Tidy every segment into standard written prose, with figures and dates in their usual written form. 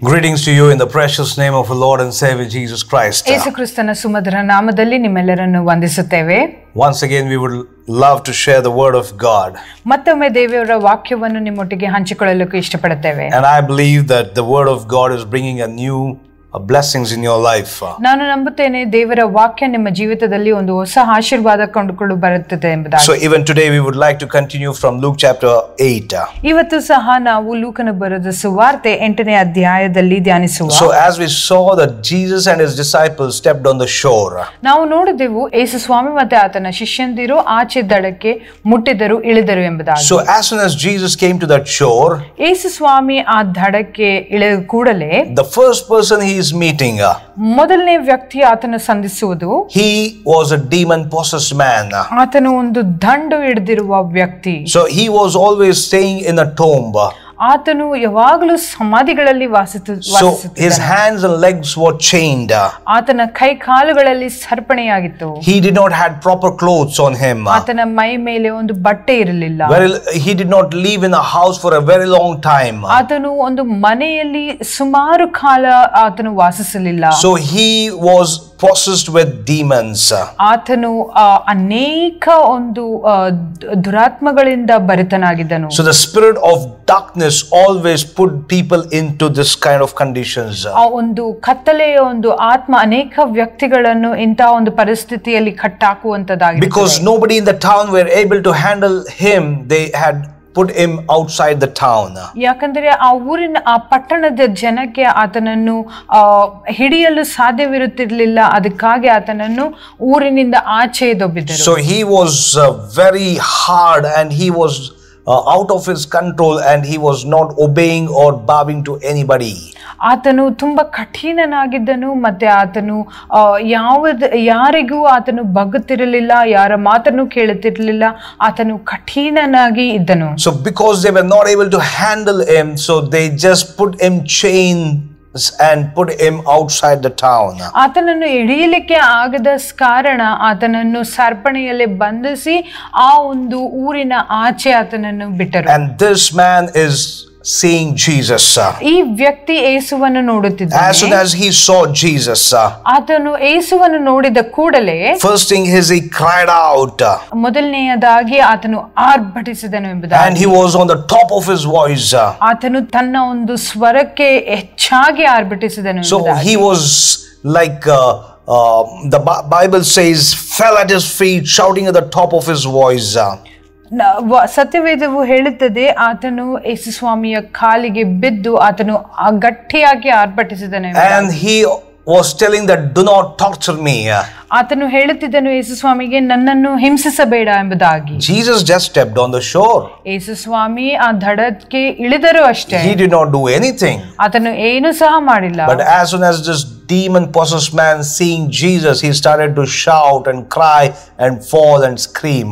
Greetings to you in the precious name of our Lord and Savior Jesus Christ. ಯೇಸು ಕ್ರಿಸ್ತನ ಸುಮಧುರ ನಾಮದಲ್ಲಿ ನಿಮ್ಮೆಲ್ಲರನ್ನು ವಂದಿಸುತ್ತೇವೆ. Once again we would love to share the word of God. ಮತ್ತೊಮ್ಮೆ ದೇವರ ವಾಕ್ಯವನ್ನು ನಿಮ್ಮೊಟ್ಟಿಗೆ ಹಂಚಿಕೊಳ್ಳಲು ಇಷ್ಟಪಡುತ್ತೇವೆ. And I believe that the word of God is bringing a new blessings in your life. ನಾನು ನಂಬುತ್ತೇನೆ ದೇವರ ವಾಕ್ಯ ನಿಮ್ಮ ಜೀವಿತದಲ್ಲಿ ಒಂದು ಹೊಸ ಆಶೀರ್ವಾದ ಕೊಂಡುಕೊಂಡು ಬರುತ್ತದೆ ಎಂಬುದಾಗಿ. So even today we would like to continue from Luke chapter 8. ಇವತ್ತು ಸಹ ನಾವು ಲೂಕನ ಬರೆದ ಸುವಾರ್ತೆ 8ನೇ ಅಧ್ಯಾಯದಲ್ಲಿ ಧ್ಯಾನಿಸುವ. So as we saw that Jesus and his disciples stepped on the shore. ನಾವು ನೋಡಿದೆವು ಯೇಸು ಸ್ವಾಮಿ ಮತ್ತೆ ಆತನ ಶಿಷ್ಯಂದಿರು ಆಚೆ ದಡಕ್ಕೆ ಮುಟ್ಟಿದರು ಇಳಿದರು ಎಂಬುದಾಗಿ. So as soon as Jesus came to that shore, ಯೇಸು ಸ್ವಾಮಿ ಆ ದಡಕ್ಕೆ ಇಳಿದ ಕೂಡಲೇ the first person he is meeting, ಮೊದಲನೇ ವ್ಯಕ್ತಿ ಆತನ ಸಂಧಿಸುವುದು, he was a demon possessed man. ಆತನು ಒಂದು ದಂಡು ಹಿಡಿದಿರುವ ವ್ಯಕ್ತಿ. So he was always staying in a tomb. ಆತನು ಯಾವಾಗಲೂ ಸಮಾಧಿಗಳಲ್ಲಿ So his hands and legs were chained. ಆತನ ಕೈ ಕಾಲುಗಳಲ್ಲಿ ಸರ್ಪಣೆಯಾಗಿತ್ತು. He did not had proper clothes on him. ಆತನ ಮೈ ಮೇಲೆ ಒಂದು ಬಟ್ಟೆ ಇರಲಿಲ್ಲ. He did not live in a house for a very long time. ಆತನು ಒಂದು ಮನೆಯಲ್ಲಿ ಸುಮಾರು ಕಾಲ ಆತನು ವಾಸಿಸಲಿಲ್ಲ. So he was possessed with demons. ಆತನು ಅನೇಕ ಒಂದು ದುರಾತ್ಮಗಳಿಂದ ಭರಿತನಾಗಿದ್ದನು. So the spirit of darkness always put people into this kind of conditions. ಆ ಒಂದು ಕತ್ತಲೆಯ ಒಂದು ಆತ್ಮ ಅನೇಕ ವ್ಯಕ್ತಿಗಳನ್ನು ಇಂತಹ ಒಂದು ಪರಿಸ್ಥಿತಿಯಲ್ಲಿ ಕಟ್ಟಾಕುವಂತದ್ದಾಗಿದೆ. Because nobody in the town were able to handle him, they had put him outside the town. ಯಾಕಂದ್ರೆ ಆ ಊರಿನ ಆ ಪಟ್ಟಣದ ಜನಕ್ಕೆ ಆತನನ್ನು ಹಿಡಿಯಲು ಸಾಧ್ಯವಿರುತ್ತಿರಲಿಲ್ಲ. ಅದಕ್ಕಾಗಿ ಆತನನ್ನು ಊರಿನಿಂದ ಆಚೆ ದೊಬ್ಬಿದರು. So he was very hard and he was out of his control and he was not obeying or bowing to anybody. ಆತನು ತುಂಬಾ ಕಠಿಣನಾಗಿದ್ದನು ಮತ್ತೆ ಆತನು ಯಾರಿಗೂ ಆತನು ಬಗ್ಗುತ್ತಿರಲಿಲ್ಲ, ಯಾರ ಮಾತನ್ನು ಕೇಳುತ್ತಿರಲಿಲ್ಲ. ಆತನು ಕಠಿಣನಾಗಿ ಇದ್ದನು. So because they were not able to handle him, so they just put him chained and put him outside the town. ಆತನನ್ನು ಹಿಡಿಯಲಿಕ್ಕೆ ಆಗದ ಕಾರಣ ಆತನನ್ನು ಸರ್ಪಣೆಯಲ್ಲಿ ಬಂಧಿಸಿ ಆ ಒಂದು ಊರಿನ ಆಚೆ ಆತನನ್ನು ಬಿಟ್ಟರು. And this man is seeing Jesus. ಈ ವ್ಯಕ್ತಿ ಯೇಸುವನ್ನು ನೋಡುತ್ತಿದ್ದಾನೆ. As soon as he saw Jesus, ಆತನು ಯೇಸುವನ್ನು ನೋಡಿದ ಕೂಡಲೇ first thing is he cried out. ಮೊದಲನೆಯದಾಗಿ ಆತನು ಆರ್ಭಟಿಸಿದನು ಎಂಬುದಾಗಿ. And he was on the top of his voice. ಆತನು ತನ್ನ ಒಂದು ಸ್ವರಕ್ಕೆ ಹೆಚ್ಚಾಗಿ ಆರ್ಭಟಿಸಿದನು ಎಂಬುದಾಗಿ. So he was like the Bible says fell at his feet shouting at the top of his voice. ಸತ್ಯವೇದವು ಹೇಳುತ್ತದೆ ಆತನು ಯೇಸು ಸ್ವಾಮಿಯ ಕಾಲಿಗೆ ಬಿದ್ದು ಆತನು ಗಟ್ಟಿಯಾಗಿ ಆರ್ಭಟಿಸಿದನು. And he was telling that do not torture me. ಆತನು ಹೇಳುತ್ತಿದ್ದನು ಯೇಸು ಸ್ವಾಮಿಗೆ ನನ್ನನ್ನು ಹಿಂಸಿಸಬೇಡ ಎಂಬುದಾಗಿ. Jesus just stepped on the shore. ಯೇಸು ಸ್ವಾಮಿ ಆ ದಡಕ್ಕೆ ಇಳಿದರು ಅಷ್ಟೇ. He did not do anything. ಆತನು ಏನು ಸಹ ಮಾಡಿಲ್ಲ. But as soon as this demon possessed man seeing Jesus, he started to shout and cry and fall and scream.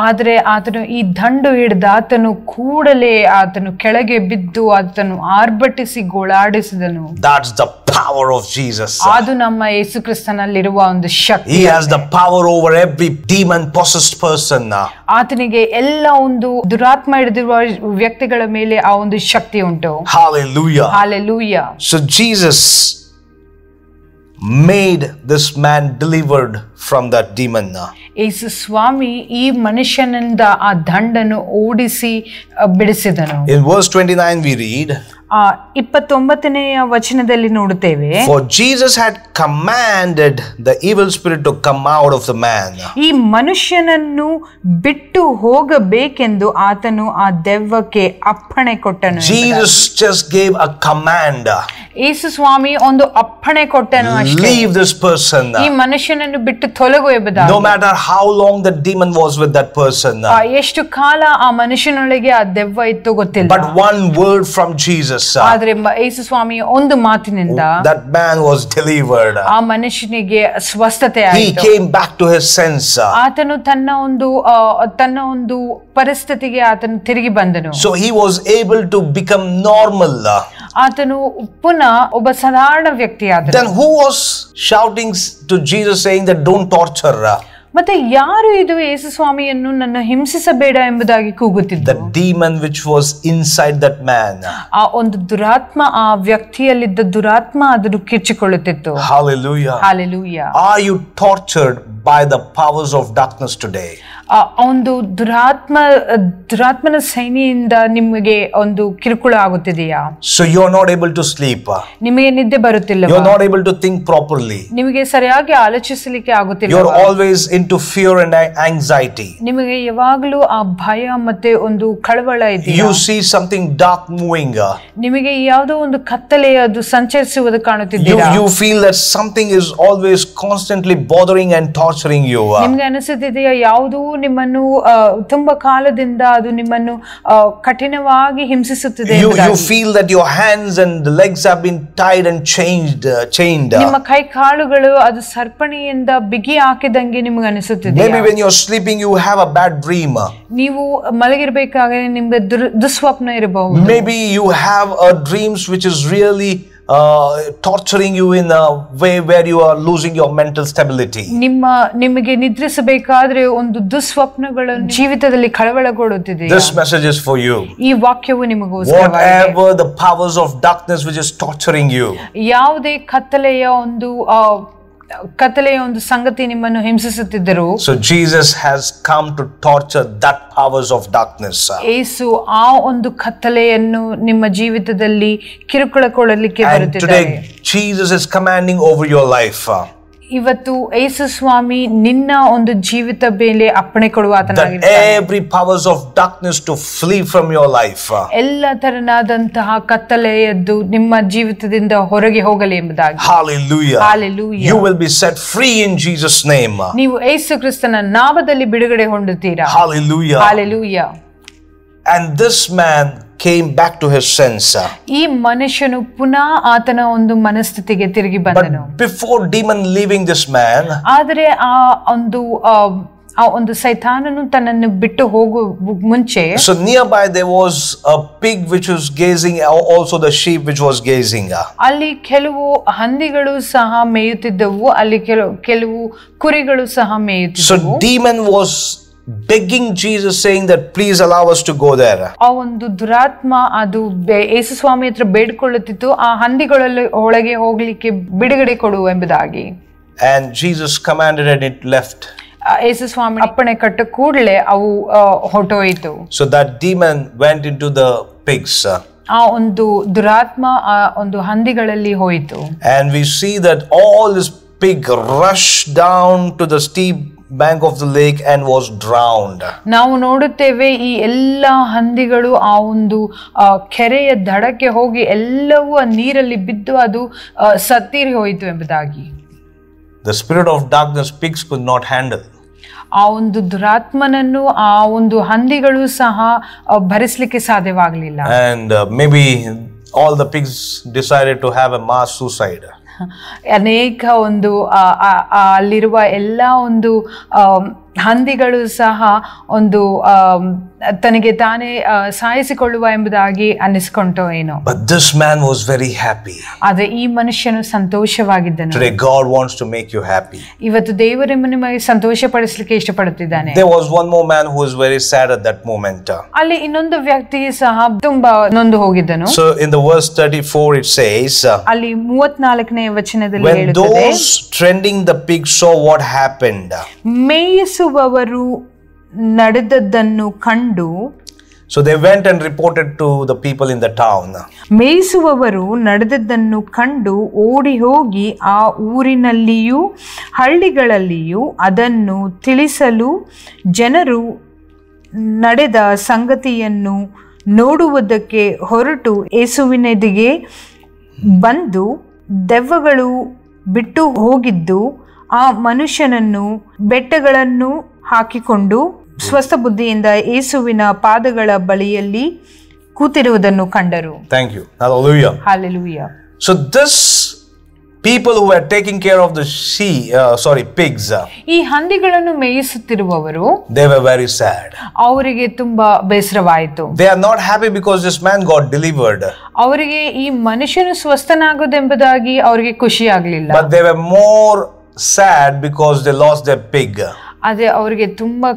ಆದ್ರೆ ಆತನು ಈ ದಂಡು ಹಿಡಿದ ಆತನು ಕೂಡಲೇ ಆತನು ಕೆಳಗೆ ಬಿದ್ದು ಆತನು ಆರ್ಭಟಿಸಿ ಗೋಳಾಡಿಸಿದನು. That's the power of Jesus. ಅದು ನಮ್ಮ ಯೇಸು ಕ್ರಿಸ್ತನಲ್ಲಿರುವ ಒಂದು ಶಕ್ತಿ. He has the power over every demon possessed person. ಆತನಿಗೆ ಎಲ್ಲ ಒಂದು ದುರಾತ್ಮ ಹಿಡಿದಿರುವ ವ್ಯಕ್ತಿಗಳ ಮೇಲೆ ಆ ಒಂದು ಶಕ್ತಿ ಉಂಟು. Hallelujah. Hallelujah. So Jesus made this man delivered from that demon. ಯೇಸು ಸ್ವಾಮಿ ಈ ಮನುಷ್ಯನಿಂದ ಆ ದಂಡನ್ನು ಓಡಿಸಿ ಬಿಡಿಸಿದನು. In verse 29 we read, 29ನೆಯ ವಚನದಲ್ಲಿ ನೋಡುತ್ತೇವೆ, for Jesus had commanded the evil spirit to come out of the man. ಈ ಮನುಷ್ಯನನ್ನು ಬಿಟ್ಟು ಹೋಗಬೇಕೆಂದು ಆತನು ಆ ದೆವ್ವಕ್ಕೆ ಅಪ್ಪಣೆ ಕೊಟ್ಟನು. Jesus just gave a command. ಯೇಸು ಸ್ವಾಮಿ ಒಂದು ಅಪ್ಪಣೆ ಕೊಟ್ಟನು ಅಷ್ಟೇ. Leave this person. ಈ ಮನುಷ್ಯನನ್ನು ಬಿಟ್ಟು ತೊಲಗು ಎಂಬುದಾಗಿ. No matter how long the demon was with that person. ಎಷ್ಟು ಕಾಲ ಆ ಮನುಷ್ಯನೊಳಗೆ ಆ ದೆವ್ವ ಇತ್ತು ಗೊತ್ತಿಲ್ಲ. But one word from Jesus. ಆದ್ರೆ ಯೇಸು ಸ್ವಾಮಿ ಒಂದು ಮಾತಿನಿಂದ that man was delivered. ಆ ಮನುಷ್ಯನಿಗೆ ಸ್ವಸ್ಥತೆ ಆಯಿತು. He came back to his sense. ಆತನು ತನ್ನ ಒಂದು ಪರಿಸ್ಥಿತಿಗೆ ಆತನು ತಿರುಗಿ ಬಂದನು. So he was able to become normal. ಆತನು ಪುನಃ ಒಬ್ಬ ಸಾಧಾರಣ ವ್ಯಕ್ತಿ ಆದನು. Then who was shouting to Jesus saying that don't torture? ಮತ್ತೆ ಯಾರು ಇದು ಯೇಸು ಸ್ವಾಮಿಯನ್ನು ನನ್ನ ಹಿಂಸಿಸಬೇಡ ಎಂಬುದಾಗಿ ಕೂಗುತ್ತಿದ್ದ? The demon which was inside that man. ಆ ಒಂದು ದುರಾತ್ಮ, ಆ ವ್ಯಕ್ತಿಯಲ್ಲಿದ್ದ ದುರಾತ್ಮ ಅದನ್ನು ಕಿರ್ಚಿಕೊಳ್ಳುತ್ತಿತ್ತು. Hallelujah. Hallelujah. Are you tortured by the powers of darkness today? ಒಂದು ದುರಾತ್ಮನ ಸೈನಿಯಿಂದ ನಿಮಗೆ ಒಂದು ಕಿರುಕುಳ ಆಗುತ್ತಿದೆಯಾ? So you are not able to sleep. ನಿಮಗೆ ನಿದ್ದೆ ಬರುತ್ತಿಲ್ಲ. You are not able to think properly. ನಿಮಗೆ ಸರಿಯಾಗಿ ಆಲೋಚಿಸಲಿಕ್ಕೆ ಆಗುತ್ತಿಲ್ಲ. You are always into fear and anxiety. ನಿಮಗೆ ಯಾವಾಗಲೂ ಆ ಭಯ ಮತ್ತೆ ಒಂದು ಕಳವಳ ಇದೆ. You see something dark moving. ನಿಮಗೆ ಯಾವುದೋ ಒಂದು ಕತ್ತಲೆ ಅದು ಸಂಚರಿಸುವುದು ಕಾಣುತ್ತಿದ್ದೀರಾ? You feel that something is always constantly bothering and torturing you. ನಿಮಗೆ ಅನಿಸುತ್ತಿದೆಯಾ ಯಾವುದೋ ನಿಮ್ಮನ್ನು ತುಂಬಾ ಕಾಲದಿಂದ ಅದು ನಿಮ್ಮನ್ನು ಕಠಿಣವಾಗಿ ಹಿಂಸಿಸುತ್ತಿದೆ? You feel that your hands and legs have been tied and chained. ನಿಮ್ಮ ಕೈ ಕಾಲುಗಳು ಅದು ಸರ್ಪಣಿಯಿಂದ ಬಿಗಿ ಹಾಕಿದಂಗೆ ನಿಮಗೆ ಅನಿಸುತ್ತಿದೆ. Maybe when you're sleeping you have a bad dream. ನೀವು ಮಲಗಿರಬೇಕಾದ್ರೆ ನಿಮಗೆ ದುಸ್ವಪ್ನ ಇರಬಹುದು. Maybe you have a dreams which is really torturing you in a way where you are losing your mental stability. ನಿಮಗೆ ನಿದ್ರಿಸಬೇಕಾದ್ರೆ ಒಂದು ದುಸ್ವಪ್ನಗಳು ಜೀವಿತದಲ್ಲಿ ಕಳವಳಗೊಳ್ಳುತ್ತಿದೆ. This message is for you. ಈ ವಾಕ್ಯವು ನಿಮಗೋಸ್ಕರವಾಗಿದೆ. Whatever the powers of darkness which is torturing you. ಯಾವುದೇ ಕತ್ತಲೆಯ ಒಂದು ಸಂಗತಿ ನಿಮ್ಮನ್ನು ಹಿಂಸಿಸುತ್ತಿದ್ದರು. So Jesus has come to torture that powers of darkness. ಯೇಸು ಆ ಒಂದು ಕತ್ತಲೆಯನ್ನು ನಿಮ್ಮ ಜೀವಿತದಲ್ಲಿ ಕಿರುಕುಳಕೊಳ್ಳಲಿಕ್ಕೆ ಬರುತ್ತಿದ್ದಾರೆ. And today Jesus is commanding over your life. ಇವತ್ತು ಯೇಸು ಸ್ವಾಮಿ ನಿನ್ನ ಒಂದು ಜೀವಿತ ಮೇಲೆ ಅಪ್ಪಣೆ ಕೊಡುವ ಆತನಾಗಿದ್ದಾನೆ. Every powers of darkness to flee from your life. ಎಲ್ಲ ತರನಾದಂತಹ ಕತ್ತಲೆಯದ್ದು ನಿಮ್ಮ ಜೀವಿತದಿಂದ ಹೊರಗೆ ಹೋಗಲಿ ಎಂಬುದಾಗಿ. Hallelujah. Hallelujah. You will be set free in Jesus name. ನೀವು ಯೇಸು ಕ್ರಿಸ್ತನ ನಾಮದಲ್ಲಿ ಬಿಡುಗಡೆ ಹೊಂದುತ್ತೀರಾ. Hallelujah. Hallelujah. And this man came back to his sense. ಈ ಮನುಷ್ಯನು ಪುನಃ ಆತನ ಒಂದು ಮನಸ್ಥಿತಿಗೆ ತಿರುಗಿ ಬಂದನು. But before demon leaving this man, ಆದರೆ ಆ ಒಂದು ಸೈತಾನನು ತನ್ನನ್ನು ಬಿಟ್ಟು ಹೋಗುವ ಮುಂಚೆ, so nearby there was a pig which was gazing, also the sheep which was gazing. ಅಲ್ಲಿ ಕೆಲವು ಹಂದಿಗಳು ಸಹ ಮೇಯುತ್ತಿದ್ದವು, ಅಲ್ಲಿ ಕೆಲವು ಕುರಿಗಳು ಸಹ ಮೇಯುತ್ತಿದ್ದವು. So demon was begging Jesus, saying that please allow us to go there. ಆ ಒಂದು ದುರಾತ್ಮ ಅದು ಯೇಸು ಸ್ವಾಮಿ ಹತ್ರ ಬೇಡಿಕೊಳ್ಳುತ್ತಿತ್ತು, ಆ ಹಂದಿಗಳಲ್ಲಿ ಒಳಗೆ ಹೋಗ್ಲಿಕ್ಕೆ ಬಿಡುಗಡೆ ಕೊಡು ಎಂಬುದಾಗಿ. And Jesus commanded and it left. ಯೇಸು ಸ್ವಾಮಿ ಅಪ್ಪಣೆ ಕೊಟ್ಟ ಕೂಡಲೇ ಅವು ಹೊರಟೋಯಿತು. So that demon went into the pigs. ಆ ಒಂದು ದುರಾತ್ಮ ಆ ಒಂದು ಹಂದಿಗಳಲ್ಲಿ ಹೋಯಿತು. And we see that all this pig rushed down to the steep bank of the lake and was drowned. ನಾವು ನೋಡುತ್ತೇವೆ ಈ ಎಲ್ಲ ಹಂದಿಗಳು ಆ ಒಂದು ಕೆರೆಯ ದಡಕ್ಕೆ ಹೋಗಿ ಎಲ್ಲವೂ ಆ ನೀರಲ್ಲಿ ಬಿದ್ದು ಅದು ಸತ್ತಿರಿ ಹೋಯಿತು ಎಂಬುದಾಗಿ. The spirit of darkness pigs could not handle. ಆ ಒಂದು ದುರಾತ್ಮನನ್ನು ಆ ಒಂದು ಹಂದಿಗಳು ಸಹ ಭರಿಸಲಿಕ್ಕೆ ಸಾಧ್ಯವಾಗಲಿಲ್ಲ. And maybe all the pigs decided to have a mass suicide. ಅನೇಕ ಒಂದು ಅಲ್ಲಿರುವ ಎಲ್ಲ ಒಂದು ಹಂದಿಗಳು ಸಹ ಒಂದು ತನಗೆ ತಾನೇ ಸಾಯಿಸಿಕೊಳ್ಳುವ ಎಂಬುದಾಗಿ ಅನ್ನಿಸಿಕೊಂಡೋ ಏನೋ. But this man was very happy. ಆದರೆ ಈ ಮನುಷ್ಯನು ಸಂತೋಷವಾಗಿದ್ದನು. Today God wants to make you happy. ಇವತ್ತು ದೇವರು ನಿಮಗೆ ಸಂತೋಷಪಡಿಸಲಿಕ್ಕೆ ಇಷ್ಟಪಡುತ್ತಿದ್ದಾನೆ. There was one more man who was very sad at that moment. ಅಲ್ಲಿ ಇನ್ನೊಂದು ವ್ಯಕ್ತಿ ಸಹ ತುಂಬಾ ನೊಂದು ಹೋಗಿದ್ದನು. So in the verse 34 it says, ಅಲ್ಲಿ 34ನೇ ವಚನದಲ್ಲಿ when ಹೇಳುತ್ತದೆ, those tending the pigs saw what happened. ಮೇಯಿಸುವವರು ನಡೆದದ್ದನ್ನು ಕಂಡು, so they went and reported to the people in the town. ಮೇಯಿಸುವವರು ನಡೆದದ್ದನ್ನು ಕಂಡು ಓಡಿ ಹೋಗಿ ಆ ಊರಿನಲ್ಲಿಯೂ ಹಳ್ಳಿಗಳಲ್ಲಿಯೂ ಅದನ್ನು ತಿಳಿಸಲು ಜನರು ನಡೆದ ಸಂಗತಿಯನ್ನು ನೋಡುವುದಕ್ಕೆ ಹೊರಟು ಯೇಸುವಿನೆಡೆಗೆ ಬಂದು ದೆವ್ವಗಳು ಬಿಟ್ಟು ಹೋಗಿದ್ದು ಆ ಮನುಷ್ಯನನ್ನು ಬೆಟ್ಟಗಳನ್ನು ಹಾಕಿಕೊಂಡು ಸ್ವಸ್ಥ ಬುದ್ಧಿಯಿಂದ ಯೇಸುವಿನ ಪಾದಗಳ ಬಳಿಯಲ್ಲಿ ಕೂತಿರುವುದನ್ನು ಕಂಡರು. Thank you. Hallelujah. Hallelujah. So this people who were taking care of the pigs, ಈ ಹಂದಿಗಳನ್ನು ಮೇಯಿಸುತ್ತಿರುವವರು, they were very sad. ಅವರಿಗೆ ತುಂಬಾ ಬೇಸರವಾಯಿತು. They are not happy because this man got delivered. ಅವರಿಗೆ ಈ ಮನುಷ್ಯನು ಸ್ವಸ್ಥನಾಗುವುದೆಂಬುದಾಗಿ ಅವರಿಗೆ ಖುಷಿ ಆಗಲಿಲ್ಲ. But they were more sad because they lost their pig. ಆದ್ರೆ ಅವರಿಗೆ ತುಂಬಾ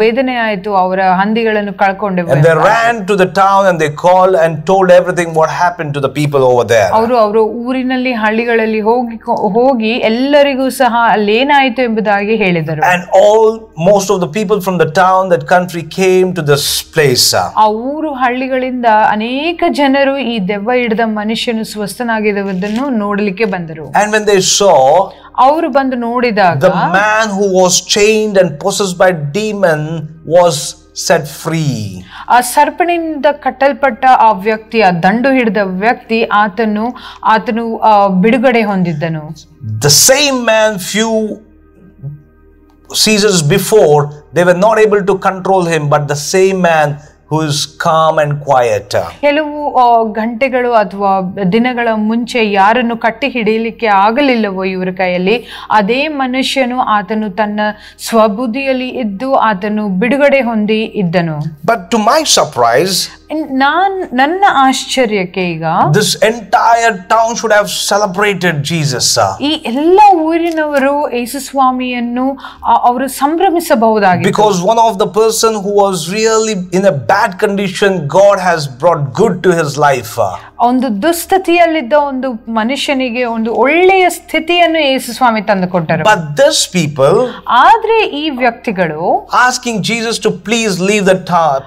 ವೇದನೆ ಆಯ್ತು, ಅವರ ಹಂದಿಗಳನ್ನು ಕಳ್ಕೊಂಡೆ. And they ran to the town and they called and told everything what happened to the people over there. ಅವರು ಊರಿನಲ್ಲಿ ಹಳ್ಳಿಗಳಲ್ಲಿ ಹೋಗಿ ಎಲ್ಲರಿಗೂ ಸಹ ಅಲ್ಲೇನಾಯಿತು ಎಂಬುದಾಗಿ ಹೇಳಿದರು. And most of the people from the town, that country, came to this place. ಆ ಊರು ಹಳ್ಳಿಗಳಿಂದ ಅನೇಕ ಜನರು ಈ ದೆವ್ವ ಹಿಡಿದ ಮನುಷ್ಯನು ಸ್ವಸ್ಥನಾಗಿರುವುದನ್ನು ನೋಡಲಿಕ್ಕೆ ಬಂದರು. And when they saw, ಅವರು ಬಂದು ನೋಡಿದಾಗ the man who was chained and possessed by demon was set free. ಆ ಸರ್ಪಣಿಂದ ಕಟ್ಟಲ್ಪಟ್ಟ ಆ ವ್ಯಕ್ತಿ, ಆ ದಂಡು ಹಿಡಿದ ವ್ಯಕ್ತಿ, ಆತನು ಬಿಡುಗಡೆ ಹೊಂದಿದ್ದನು. The same man, few seasons before, they were not able to control him, but the same man who is calm and quiet. ಕೆಲವು ಗಂಟೆಗಳು ಅಥವಾ ದಿನಗಳ ಮುಂಚೆ ಯಾರನ್ನು ಕಟ್ಟಿ ಹಿಡಿಯಲಿಕ್ಕೆ ಆಗಲಿಲ್ಲವೋ ಇವರ ಕೈಯಲ್ಲಿ, ಅದೇ ಮನುಷ್ಯನು ಆತನು ತನ್ನ ಸ್ವಬುದ್ಧಿಯಲ್ಲಿ ಇದ್ದು ಆತನು ಬಿಡುಗಡೆ ಹೊಂದಿ ಇದ್ದನು. But to my surprise, ನನ್ನ ಆಶ್ಚರ್ಯಕ್ಕೆ ಈಗ this entire town should have celebrated Jesus. ಈ ಎಲ್ಲ ಊರಿನವರು ಯೇಸು ಸ್ವಾಮಿಯನ್ನು ಅವರು ಸಂಭ್ರಮಿಸಬಹುದಾಗಿತ್ತು. Because one of the person who was really in a bad condition, God has brought good to his life. ಒಂದು ದುಸ್ಥಿತಿಯಲ್ಲಿದ್ದ ಒಂದು ಮನುಷ್ಯನಿಗೆ ಒಂದು ಒಳ್ಳೆಯ ಸ್ಥಿತಿಯನ್ನು ಯೇಸು ಸ್ವಾಮಿ ತಂದುಕೊಟ್ಟರು. But these people, ಆದ್ರೆ ಈ ವ್ಯಕ್ತಿಗಳು asking Jesus to please leave the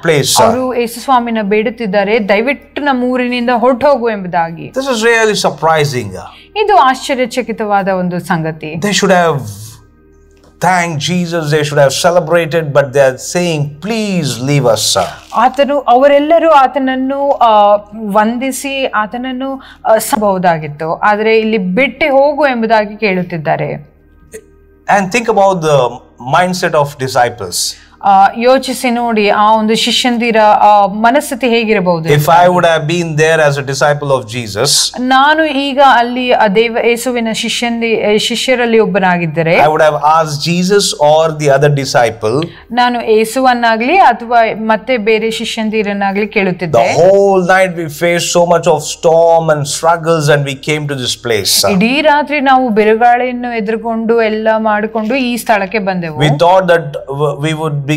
place. ಅವರು ಯೇಸು ಸ್ವಾಮಿನ ಬೇಡುತ್ತಿದ್ದಾರೆ, ದಯವಿಟ್ಟು ನಮ್ಮ ಊರಿನಿಂದ ಹೊರಟು ಹೋಗು ಎಂಬುದಾಗಿ. This is really surprising. ಇದು ಆಶ್ಚರ್ಯಚಕಿತವಾದ ಒಂದು ಸಂಗತಿ. They should have thanked Jesus, they should have celebrated, but they are saying, please leave us. ಅವರೆಲ್ಲರೂ ಆತನನ್ನು ವಂದಿಸಿ ಆತನನ್ನು ಸಬಹುದಾಗಿತ್ತು, ಆದರೆ ಇಲ್ಲಿ ಬಿಟ್ಟು ಹೋಗು ಎಂಬುದಾಗಿ ಕೇಳುತ್ತಿದ್ದಾರೆ. And think about the mindset of disciples. ಯೋಚಿಸಿ ನೋಡಿ ಆ ಒಂದು ಶಿಷ್ಯಂದಿರ ಮನಸ್ಥಿತಿ ಹೇಗಿರಬಹುದು. If I would have been there as a disciple of Jesus, ನಾನು ಈಗ ಅಲ್ಲಿ ಯೇಸುವಿನ ಶಿಷ್ಯರಲ್ಲಿ ಒಬ್ಬನಾಗಿದ್ದರೆ, I would have asked Jesus or the other disciple, ನಾನು ಯೇಸುವನ್ನಾಗ್ಲಿ ಅಥವಾ ಮತ್ತೆ ಬೇರೆ ಶಿಷ್ಯಂದಿರನ್ನಾಗ್ಲಿ ಕೇಳುತ್ತಿದ್ದೆ. The whole night we faced so much of storm and struggles and we came to this place. ಇಡೀ ರಾತ್ರಿ ನಾವು ಬಿರುಗಾಳಿಯನ್ನು ಎದುರುಕೊಂಡು ಎಲ್ಲ ಮಾಡಿಕೊಂಡು ಈ ಸ್ಥಳಕ್ಕೆ ಬಂದೆವು. We thought that we would be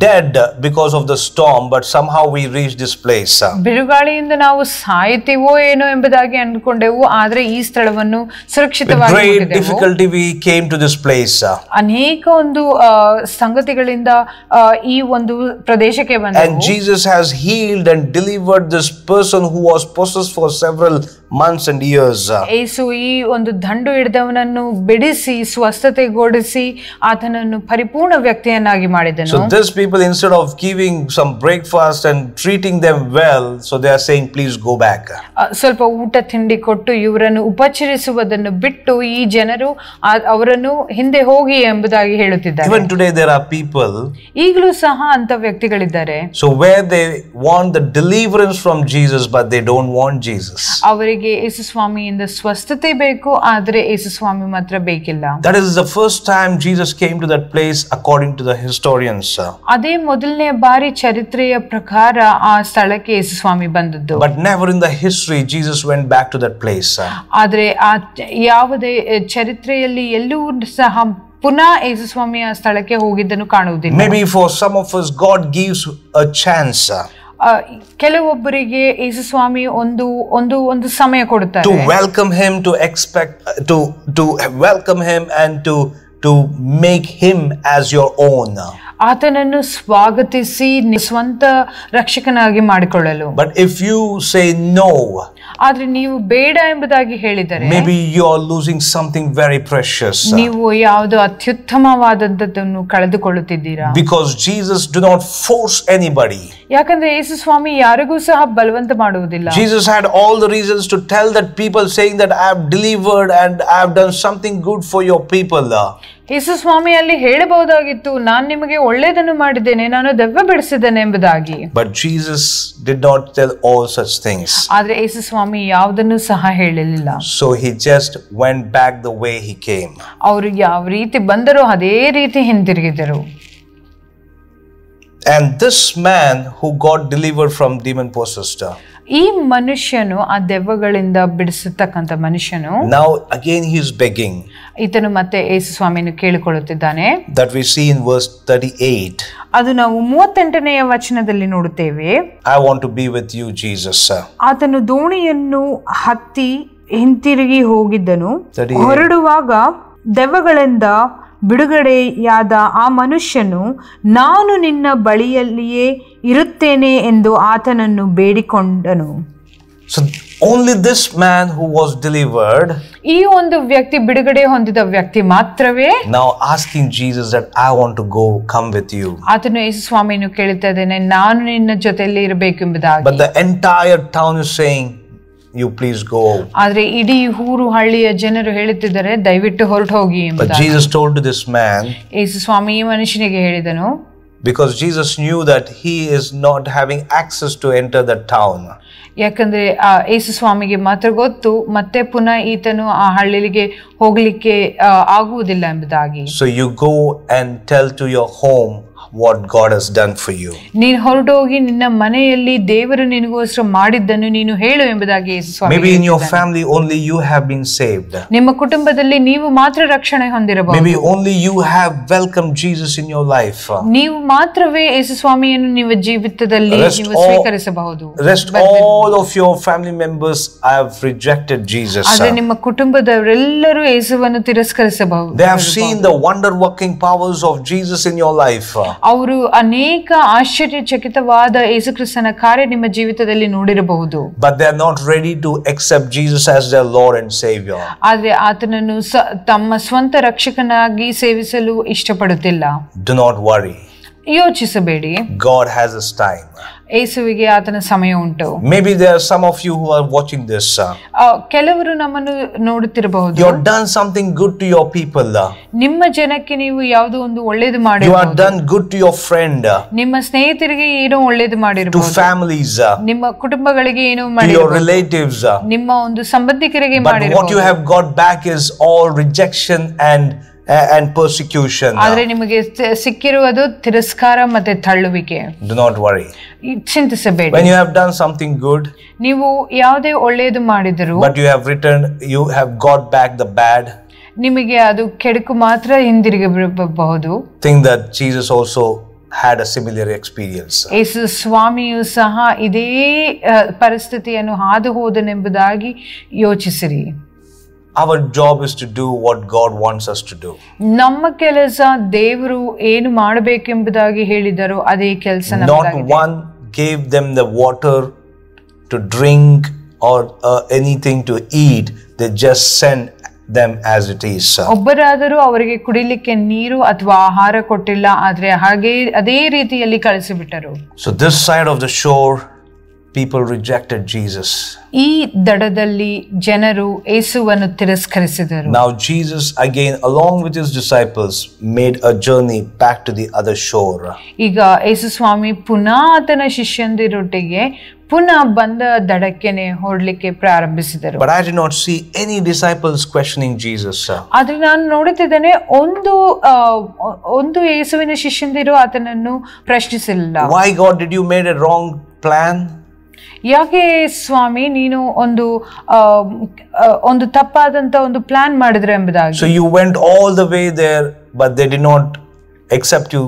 dead because of the storm, but somehow we reached this place. ಬಿರುಗಾಳಿಯಿಂದ ನಾವು ಸಾಯ್ತೀವೋ ಏನೋ ಎಂಬುದಾಗಿ ಅಂದುಕೊಂಡೆವು, ಆದರೆ ಈ ಸ್ಥಳವನ್ನು ಸುರಕ್ಷಿತವಾಗಿ ಮುಟ್ಟಿದೆವು. With great difficulty we came to this place. ಅನೇಕ ಒಂದು ಸಂಗತಿಗಳಿಂದ ಈ ಒಂದು ಪ್ರದೇಶಕ್ಕೆ ಬಂದೆವು. And Jesus has healed and delivered this person who was possessed for several months and years. ಯೇಸು ಈ ಒಂದು ದಂಡು ಹಿಡಿದವನನ್ನು ಬಿಡಿಸಿ ಸ್ವಸ್ಥತೆಗೊಳಿಸಿ ಆತನನ್ನು ಪರಿಪೂರ್ಣ ವ್ಯಕ್ತಿಯನ್ನಾಗಿ ಮಾಡಿದನು. So these people, instead of giving some breakfast and treating them well, so they are saying, please go back. ಸ್ವಲ್ಪ ಊಟ ತಿಂಡಿ ಕೊಟ್ಟು ಇವರನ್ನು ಉಪಚರಿಸುವುದನ್ನು ಬಿಟ್ಟು ಈ ಜನರು ಅವರನ್ನು ಹಿಂದೆ ಹೋಗಿ ಎಂಬುದಾಗಿ ಹೇಳುತ್ತಿದ್ದಾರೆ. Even today there are people, ಈಗಲೂ ಸಹ ಅಂತ ವ್ಯಕ್ತಿಗಳಿದ್ದಾರೆ. So where they want the deliverance from Jesus, but they don't want Jesus. ಅವರಿಗೆ ಯೇಸು ಸ್ವಾಮಿಯಿಂದ ಸ್ವಸ್ಥತೆ ಬೇಕು, ಆದರೆ ಯೇಸು ಸ್ವಾಮಿ ಮಾತ್ರ ಬೇಕಿಲ್ಲ. That is the first time Jesus came to that place according to the historians. ಅದೇ ಮೊದಲನೇ ಬಾರಿ ಚರಿತ್ರೆಯ ಪ್ರಕಾರ ಆ ಸ್ಥಳಕ್ಕೆ ಯೇಸು ಸ್ವಾಮಿ ಬಂದದ್ದು. But never in the history Jesus went back to that place. ಆದ್ರೆ ಆ ಯಾವುದೇ ಚರಿತ್ರೆಯಲ್ಲಿ ಎಲ್ಲೂ ಸಹ ಪುನಃ ಯೇಸು ಸ್ವಾಮಿ ಆ ಸ್ಥಳಕ್ಕೆ ಹೋಗಿದ್ದನ್ನು ಕಾಣುವುದಿಲ್ಲ. Maybe for some of us God gives a chance. ಕೆಲವೊಬ್ಬರಿಗೆ ಯೇಸು ಸ್ವಾಮಿ ಒಂದು ಸಮಯ ಕೊಡುತ್ತಾರೆ. To welcome him, to welcome him and to make him as your own. ಆತನನ್ನು ಸ್ವಾಗತಿಸಿ ಸ್ವಂತ ರಕ್ಷಕನಾಗಿ ಮಾಡಿಕೊಳ್ಳಲು. But if you say no, ಆದ್ರೆ ನೀವು ಬೇಡ ಎಂಬುದಾಗಿ ಹೇಳಿದರೆ, maybe you are losing something very precious. ನೀವು ಯಾವುದೋ ಅತ್ಯುತ್ತಮವಾದದ್ದನ್ನು ಕಳೆದುಕೊಳ್ಳುತ್ತಿದ್ದೀರಾ. Because Jesus do not force anybody. ಯಾಕಂದ್ರೆ ಯೇಸು ಸ್ವಾಮಿ ಯಾರಿಗೂ ಸಹ ಬಲವಂತ ಮಾಡುವುದಿಲ್ಲ. Jesus had all the reasons to tell that people, saying that I have delivered and I have done something good for your people. ಯೇಸು ಸ್ವಾಮಿ ಅಲ್ಲಿ ಹೇಳಬಹುದಾಗಿತ್ತು, ನಾನು ನಿಮಗೆ ಒಳ್ಳೆಯದನ್ನು ಮಾಡಿದ್ದೇನೆ, ನಾನು ದೆವ್ವ ಬಿಡಿಸಿದ್ದೇನೆ ಎಂಬುದಾಗಿ. But Jesus did not tell all such things. ಆದ್ರೆ ಯೇಸು ಸ್ವಾಮಿ ಯಾವುದನ್ನು ಸಹ ಹೇಳಲಿಲ್ಲ. So he just went back the way he came. ಅವರು ಯಾವ ರೀತಿ ಬಂದರೋ ಅದೇ ರೀತಿ ಹಿಂತಿರುಗಿದರು. And this man who got delivered from demon possessed, ಈ ಮನುಷ್ಯನು ಆ ದೆವ್ವಗಳಿಂದ ಬಿಡಿಸತಕ್ಕಂತ ಮನುಷ್ಯನು now again he is begging. ಈತನು ಮತ್ತೆ ಯೇಸು ಸ್ವಾಮಿಯನ್ನು ಕೇಳಿಕೊಳ್ಳುತ್ತಿದ್ದಾನೆ. That we see in verse 38. ಅದು ನಾವು 38ನೇ ವಚನದಲ್ಲಿ ನೋಡುತ್ತೇವೆ. I want to be with you, Jesus. ಆತನು ದೋಣಿಯನ್ನು ಹತ್ತಿ ಹಿಂತಿರುಗಿ ಹೋಗಿದ್ದನು. ಹೊರಡುವಾಗ ದೆವ್ವಗಳಿಂದ ಬಿಡುಗಡೆಯಾದ ಆ ಮನುಷ್ಯನು ನಾನು ನಿನ್ನ ಬಳಿಯಲ್ಲಿಯೇ ಇರುತ್ತೇನೆ ಎಂದು ಆತನನ್ನು ಬೇಡಿಕೊಂಡನು. So only this man who was delivered, ಈ ಒಂದು ವ್ಯಕ್ತಿ ಬಿಡುಗಡೆ ಹೊಂದಿದ ವ್ಯಕ್ತಿ ಮಾತ್ರವೇ now asking Jesus that I want to go come with you. ಆತನು ಯೇಸು ಸ್ವಾಮಿಯನ್ನು ಕೇಳ್ತಾ ಇದ್ದಾನೆ, ನಾನು ನಿನ್ನ ಜೊತೆಯಲ್ಲಿ ಇರಬೇಕೆಂಬುದಾಗಿ. But the entire town is saying, you please go. ಆದ್ರೆ ಇಡೀ ಊರು ಹಳ್ಳಿಯ ಜನರು ಹೇಳುತ್ತಿದ್ದಾರೆ, ದಯವಿಟ್ಟು ಹೊರಟು ಹೋಗಿ ಎಂಬುದಾಗಿ. But Jesus told to this man, ಯೇಸು ಸ್ವಾಮಿ ಈ ಮನುಷ್ಯನಿಗೆ ಹೇಳಿದನು, because Jesus knew that he is not having access to enter the town. ಯಾಕಂದ್ರೆ ಯೇಸು ಸ್ವಾಮಿಗೆ ಮಾತ್ರ ಗೊತ್ತು ಮತ್ತೆ ಪುನಃ ಈತನು ಆ ಹಳ್ಳಿಗೆ ಹೋಗ್ಲಿಕ್ಕೆ ಆಗುವುದಿಲ್ಲ ಎಂಬುದಾಗಿ. So you go and tell to your home what God has done for you. ನೀನು ಹೊರಟೋಗಿ ನಿನ್ನ ಮನೆಯಲ್ಲಿ ದೇವರು ನಿನಗೋಸ್ಕರ ಮಾಡಿದ್ದನ್ನು ನೀನು ಹೇಳು ಎಂಬುದಾಗಿ ಯೇಸು ಸ್ವಾಮಿ. Maybe in your family only you have been saved. ನಿಮ್ಮ ಕುಟುಂಬದಲ್ಲಿ ನೀವು ಮಾತ್ರ ರಕ್ಷಣೆ ಹೊಂದಿರಬಹುದು. Maybe only you have welcomed Jesus in your life. ನೀವು ಮಾತ್ರವೇ ಯೇಸು ಸ್ವಾಮಿಯನ್ನು ನಿಮ್ಮ ಜೀವಿತದಲ್ಲಿ ನೀವು ಸ್ವೀಕರಿಸಬಹುದು. Rest all of your family members have rejected Jesus. ಆದರೆ ನಿಮ್ಮ ಕುಟುಂಬದವರೆಲ್ಲರೂ ಯೇಸುವನ್ನು ತಿರಸ್ಕರಿಸಬಹುದು. They have seen the wonder working powers of Jesus in your life. ಅವರು ಅನೇಕ ಆಶ್ಚರ್ಯಚಕಿತವಾದ ಯೇಸು ಕ್ರಿಸ್ತನ ಕಾರ್ಯ ನಿಮ್ಮ ಜೀವಿತದಲ್ಲಿ ನೋಡಿರಬಹುದು. But they are not ready to accept Jesus as their Lord and Savior. ಆದರೆ ಆತನನ್ನು ತಮ್ಮ ಸ್ವಂತ ರಕ್ಷಕನಾಗಿ ಸೇವಿಸಲು ಇಷ್ಟಪಡುತ್ತಿಲ್ಲ. Do not worry. ಯೋಚಿಸಬೇಡಿ, God has His time. ಯೇಸುವಿಗೆ ಆತನ ಸಮಯ ಉಂಟು. Maybe there are some of you who are watching this. ಕೆಲವರು ನಮ್ಮನ್ನು ನೋಡುತ್ತಿರಬಹುದು. You have done something good to your people. ನಿಮ್ಮ ಜನಕ್ಕೆ ನೀವು ಯಾವುದೋ ಒಂದು ಒಳ್ಳೇದು You ಮಾಡಿರಬಹುದು. have done good to your friend. ನಿಮ್ಮ ಸ್ನೇಹಿತರಿಗೆ ಏನೋ ಒಳ್ಳೇದು To ಮಾಡಿರಬಹುದು. families. ನಿಮ್ಮ ಕುಟುಂಬಗಳಿಗೆ ಏನೋ To your ಮಾಡಿರಬಹುದು. relatives. ನಿಮ್ಮ ಒಂದು ಸಂಬಂಧಿಕರಿಗೆ But what you ಮಾಡಿರಬಹುದು. have got back is all rejection and persecution. ಆದ್ರೆ ನಿಮಗೆ ಸಿಕ್ಕಿರುವುದು ತಿರಸ್ಕಾರ ಮತ್ತೆ ತಳ್ಳುವಿಕೆ. Do not worry. ಚಿಂತಿಸಬೇಡಿ. When you have done something good, ನೀವು ಯಾವುದೇ ಒಳ್ಳೆಯದು ಮಾಡಿದರೂ but you have got back the bad, ನಿಮಗೆ ಅದು ಕೆಡುಕು ಮಾತ್ರ ಹಿಂದಿರುಗಬಹುದು. think that Jesus also had a similar experience. ಯೇಸು ಸ್ವಾಮಿಯು ಸಹ ಇದೇ ಪರಿಸ್ಥಿತಿಯನ್ನು ಹಾದು ಹೋದನೆಂಬುದಾಗಿ ಯೋಚಿಸಿರಿ. Our job is to do what God wants us to do. ನಮ್ಮ ಕೆಲಸ ದೇವರು ಏನು ಮಾಡಬೇಕೆಂಬುದಾಗಿ ಹೇಳಿದರು ಅದೇ ಕೆಲಸ ನಮ್ಮದಾಗಿದೆ. Not one gave them the water to drink or anything to eat. They just sent them as it is. ಒಬ್ಬರಾದರೂ ಅವರಿಗೆ ಕುಡಿಲಿಕ್ಕೆ ನೀರು ಅಥವಾ ಆಹಾರ ಕೊಟ್ಟಿಲ್ಲ, ಆದ್ರೆ ಅದೇ ರೀತಿಯಲ್ಲಿ ಕಳಿಸಿಬಿಟ್ಟರು. So this side of the shore, people rejected Jesus. ಈ ದಡದಲ್ಲಿ ಜನರು ಯೇಸುವನ್ನು ತಿರಸ್ಕರಿಸಿದರು. Now Jesus again along with his disciples made a journey back to the other shore. ಈಗ ಯೇಸು ಸ್ವಾಮಿ ಪುನಃ ಆತನ ಶಿಷ್ಯಂದಿರೊಟ್ಟಿಗೆ ಪುನಃ ಬಂದ ದಡಕ್ಕೆನೆ ಹೊರಡ್ಲಿಕ್ಕೆ ಪ್ರಾರಂಭಿಸಿದರು. But I did not see any disciples questioning Jesus. ಆದ್ರೆ ನಾನು ನೋಡುತ್ತಿದ್ದೇನೆ ಒಂದು ಯೇಸುವಿನ ಶಿಷ್ಯಂದಿರು ಆತನನ್ನು ಪ್ರಶ್ನಿಸಲಿಲ್ಲ. Why God did you made a wrong plan? ಯಾಕೆ ಸ್ವಾಮಿ ನೀನು ಒಂದು ತಪ್ಪಾದಂತ ಒಂದು ಪ್ಲಾನ್ ಮಾಡಿದ್ರೆ ಎಂಬುದಾಗಿ. So you went all the way there, but they did not accept you.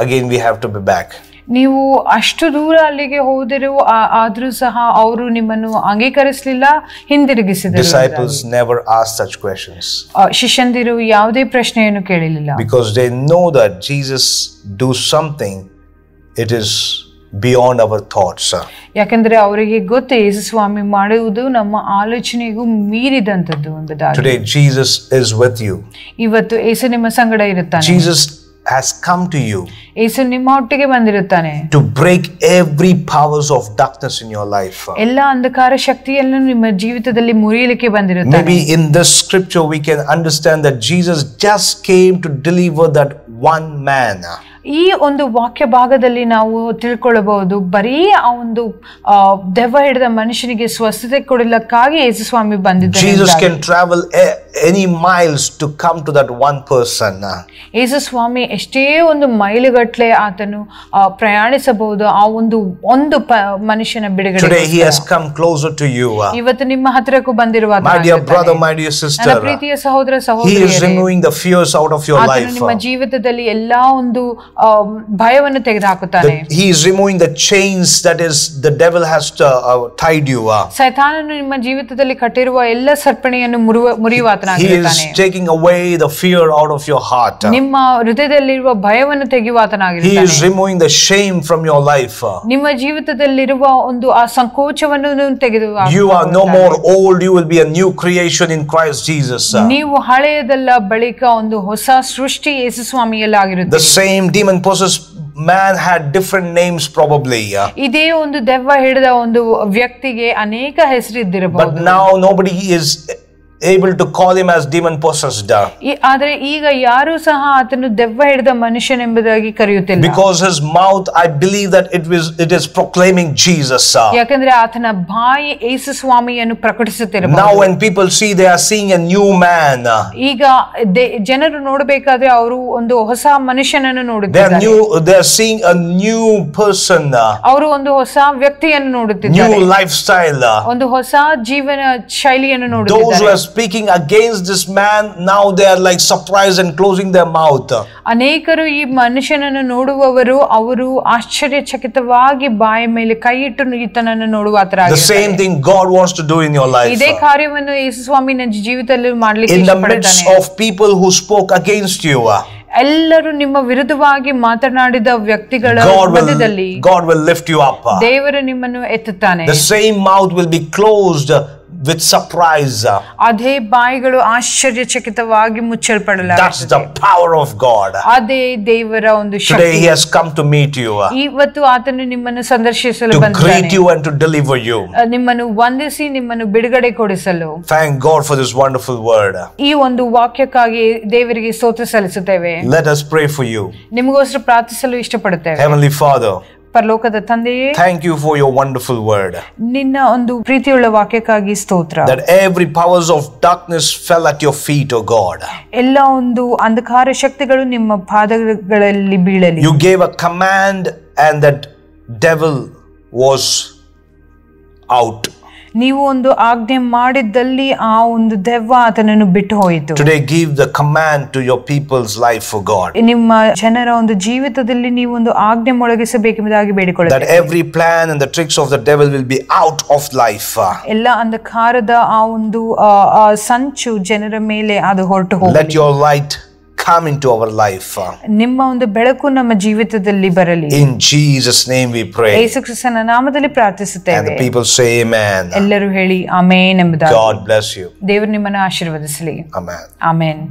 Again we have to be back. ನೀವು ಅಷ್ಟು ದೂರ ಅಲ್ಲಿಗೆ ಹೋದಿರು, ಆದ್ರೂ ಸಹ ಅವರು ನಿಮ್ಮನ್ನು ಅಂಗೀಕರಿಸಲಿಲ್ಲ, ಹಿಂದಿರುಗಿಸಿದರು. Disciples never asked such questions. ಶಿಷ್ಯಂದಿರು ಯಾವುದೇ ಪ್ರಶ್ನೆಯನ್ನು ಕೇಳಲಿಲ್ಲ. Because they know that Jesus do something, it is beyond our thoughts. ಯಾಕಂದ್ರೆ ಅವರಿಗೆ ಗೊತ್ತು ಯೇಸು ಸ್ವಾಮಿ ಮಾಡುವುದು ನಮ್ಮ ಆಲೋಚನೆಗೂ ಮೀರಿದಂತದ್ದು ಎಂಬುದಾಗಿ. Today Jesus is with you. ಇವತ್ತು ಯೇಸು ನಿಮ್ಮ ಸಂಗಡ ಇರುತ್ತಾನೆ. Jesus has come to you. ಯೇಸು ನಿಮ್ಮ ಒಟ್ಟಿಗೆ ಬಂದಿರುತ್ತಾನೆ. To break every powers of darkness in your life. ಎಲ್ಲ ಅಂಧಕಾರ ಶಕ್ತಿಯನ್ನು ನಿಮ್ಮ ಜೀವಿತದಲ್ಲಿ ಮುರಿಯಲಿಕ್ಕೆ ಬಂದಿರುತ್ತಾನೆ. Maybe in this scripture we can understand that Jesus just came to deliver that one man. ಈ ಒಂದು ವಾಕ್ಯ ಭಾಗದಲ್ಲಿ ನಾವು ತಿಳ್ಕೊಳ್ಳಬಹುದು, ಬರೀ ಆ ಒಂದು ದೆವ್ವ ಹಿಡಿದ ಮನುಷ್ಯನಿಗೆ ಸ್ವಸ್ಥತೆ ಕೊಡಲಿಕ್ಕಾಗಿ ಯೇಸು ಸ್ವಾಮಿ ಬಂದಿದ್ದಾರೆ. Jesus can travel any miles to come to that one person. ಯೇಸು ಸ್ವಾಮಿ ಎಷ್ಟೇ ಒಂದು ಮೈಲುಗಟ್ಟಲೆ ಆತನು ಪ್ರಯಾಣಿಸಬಹುದು ಆ ಒಂದು ಮನುಷ್ಯನ ಬಿಡುಗಡೆ. Today he has come closer to you. ಇವತ್ತು ನಿಮ್ಮ ಹತ್ತಿರಕ್ಕೂ ಬಂದಿರುವ My dear brother, my dear sister, ನನ್ನ ಪ್ರೀತಿಯ ಸಹೋದರ he ಸಹೋದರಿಯರೇ, is removing the fears out of your life. ನಿಮ್ಮ ಜೀವಿತದಲ್ಲಿ ಎಲ್ಲಾ ಒಂದು ಭಯವನ್ನು ತೆಗೆದುಹಾಕುತ್ತಾನೆ. He is removing the chains that is the devil has tied you. ಸೈತಾನನು ನಿಮ್ಮ ಜೀವಿತದಲ್ಲಿ ಕಟ್ಟಿರುವ ಎಲ್ಲ ಸರ್ಪಣಿಯನ್ನು ಮುರಿಯುವಾತನಾಗಿರುತ್ತಾನೆ. He is taking away the fear out of your heart. ನಿಮ್ಮ ಹೃದಯದಲ್ಲಿರುವ ಭಯವನ್ನು ತೆಗೆಯುವಾತನಾಗಿರುತ್ತಾನೆ. He is removing the shame from your life. ನಿಮ್ಮ ಜೀವಿತದಲ್ಲಿರುವ ಒಂದು ಆ ಸಂಕೋಚವನ್ನು ತೆಗೆದುಹಾಕುತ್ತಾನೆ. You are no more old, you will be a new creation in Christ Jesus. ನೀವು ಹಳೆಯದಲ್ಲ ಬಳಿಕ ಒಂದು ಹೊಸ ಸೃಷ್ಟಿ ಯೇಸು ಸ್ವಾಮಿಯಲ್ಲಿ ಆಗಿರುತ್ತದೆ. The same demon possessed man had different names probably. ಇದೇ ಒಂದು ದೆವ್ವ ಹಿಡಿದ ಒಂದು ವ್ಯಕ್ತಿಗೆ ಅನೇಕ ಹೆಸರಿದ್ದಿರಬಹುದು. But now nobody is able to call him as demon possessed. ಆದರೆ ಈಗ ಯಾರು ಸಹ ಆತನು ದೆವ್ವ ಹಿಡಿದ ಮನುಷ್ಯನೆಂಬುದಾಗಿ ಕರೆಯುತ್ತಿಲ್ಲ. Because his mouth, I believe that it is proclaiming Jesus. ಯಾಕಂದ್ರೆ ಆತನ ಬಾಯಿ ಯೇಸು ಸ್ವಾಮಿಯನ್ನು ಪ್ರಕಟಿಸುತ್ತಿರಬಹುದು. Now when people see, they are seeing a new man. ಈಗ ಜನರು ನೋಡಬೇಕಾದ್ರೆ ಅವರು ಒಂದು ಹೊಸ ಮನುಷ್ಯನನ್ನು ನೋಡುತ್ತಿದ್ದಾರೆ. They are seeing a new person. ಅವರು ಒಂದು ಹೊಸ ವ್ಯಕ್ತಿಯನ್ನು ನೋಡುತ್ತಿದ್ದಾರೆ. New lifestyle. ಒಂದು ಹೊಸ ಜೀವನ ಶೈಲಿಯನ್ನು ನೋಡುತ್ತಿದ್ದಾರೆ. Those who are speaking against this man, now they are like surprised and closing their mouth. ಅನೇಕರು ಈ ಮನುಷ್ಯನನ್ನು ನೋಡುವವರು ಅವರು ಆಶ್ಚರ್ಯಚಕಿತವಾಗಿ ಬಾಯ ಮೇಲೆ ಕೈ ಇಟ್ಟು ಈತನನ್ನು ನೋಡುವಾತರಾಗಿದ್ದಾರೆ. The same thing God wants to do in your life. ಇದೇ ಕಾರ್ಯವನ್ನು ಯೇಸು ಸ್ವಾಮಿ ನನ್ನ ಜೀವಿತದಲ್ಲಿ ಮಾಡಲಿಕ್ಕೆ ಇಷ್ಟಪಡುತ್ತಾನೆ. In the midst of people who spoke against you, ಎಲ್ಲರೂ ನಿಮ್ಮ ವಿರುದ್ಧವಾಗಿ ಮಾತನಾಡಿದ ವ್ಯಕ್ತಿಗಳ ಮಧ್ಯದಲ್ಲಿ God will lift you up. ದೇವರು ನಿಮ್ಮನ್ನು ಎತ್ತುತ್ತಾನೆ. The same mouth will be closed with surprise. ಅದೇ ಬಾಯಿಗಳು ಆಶ್ಚರ್ಯಚಕಿತವಾಗಿ ಮುಚ್ಚಲ್ಪಡಲಾಗುತ್ತದೆ. That's the power of God. ಅದೇ ದೇವರ ಒಂದು ಶಕ್ತಿ. Today he has come to meet you. ಇವತ್ತು ಆತನು ನಿಮ್ಮನ್ನು ಸಂದರ್ಶಿಸಲು ಬಂದಿದ್ದಾನೆ. To greet you and to deliver you. ನಿಮ್ಮನ್ನು ವಂದಿಸಿ ನಿಮ್ಮನ್ನು ಬಿಡುಗಡೆ ಕೊಡಿಸಲು. Thank God for this wonderful word. ಈ ಒಂದು ವಾಕ್ಯಕ್ಕಾಗಿ ದೇವರಿಗೆ ಸ್ತೋತ್ರ ಸಲ್ಲಿಸುತ್ತೇವೆ. Let us pray for you. ನಿಮಗೋಸ್ಕರ ಪ್ರಾರ್ಥಿಸಲು ಇಷ್ಟಪಡುತ್ತೇವೆ. Heavenly Father, ಪರಲೋಕದ ತಂದೆಯೇ, thank you for your wonderful word. ನಿನ್ನ ಒಂದು ಪ್ರೀತಿಯುಳ್ಳ ವಾಕ್ಯಕ್ಕಾಗಿ ಸ್ತೋತ್ರ. That every powers of darkness fell at your feet, O God. ಎಲ್ಲ ಒಂದು ಅಂಧಕಾರ ಶಕ್ತಿಗಳು ನಿಮ್ಮ ಪಾದಗಳಲ್ಲಿ ಬೀಳಲಿ. You gave a command and that devil was out. ನೀವು ಒಂದು ಆಜ್ಞೆ ಮಾಡಿದ್ದಲ್ಲಿ ಆ ಒಂದು ದೆವ್ವ ಆತನನ್ನು ಬಿಟ್ಟು ಹೋಯಿತು. Today give the command to your people's life, O God. ನಿಮ್ಮ ಜನರ ಒಂದು ಜೀವಿತದಲ್ಲಿ ನೀವು ಒಂದು ಆಜ್ಞೆ ಮೊಳಗಿಸಬೇಕೆಂಬುದಾಗಿ ಬೇಡಿಕೊಳ್ಳುತ್ತೇವೆ. That every plan and the tricks of the devil will be out of life. ಎಲ್ಲ ಅಂಧಕಾರದ ಆ ಒಂದು ಸಂಚು ಜನರ ಮೇಲೆ ಅದು ಹೊರಟು ಹೋಗಲಿ. Let your light come into our life. ನಿಮ್ಮ ಒಂದು ಬೆಳಕು ನಮ್ಮ ಜೀವಿತದಲ್ಲಿ ಬರಲಿ. In Jesus name we pray. ಯೇಸು ಕ್ರಿಸ್ತನ ನಾಮದಲ್ಲಿ ಪ್ರಾರ್ಥಿಸುತ್ತೇವೆ. And the people say amen. ಎಲ್ಲರೂ ಹೇಳಿ ಆಮೆನ್ ಎಂಬುದಾಗಿ. God bless you. ದೇವರು ನಿಮ್ಮನ್ನು ಆಶೀರ್ವದಿಸಲಿ. Amen. ಆಮೆನ್.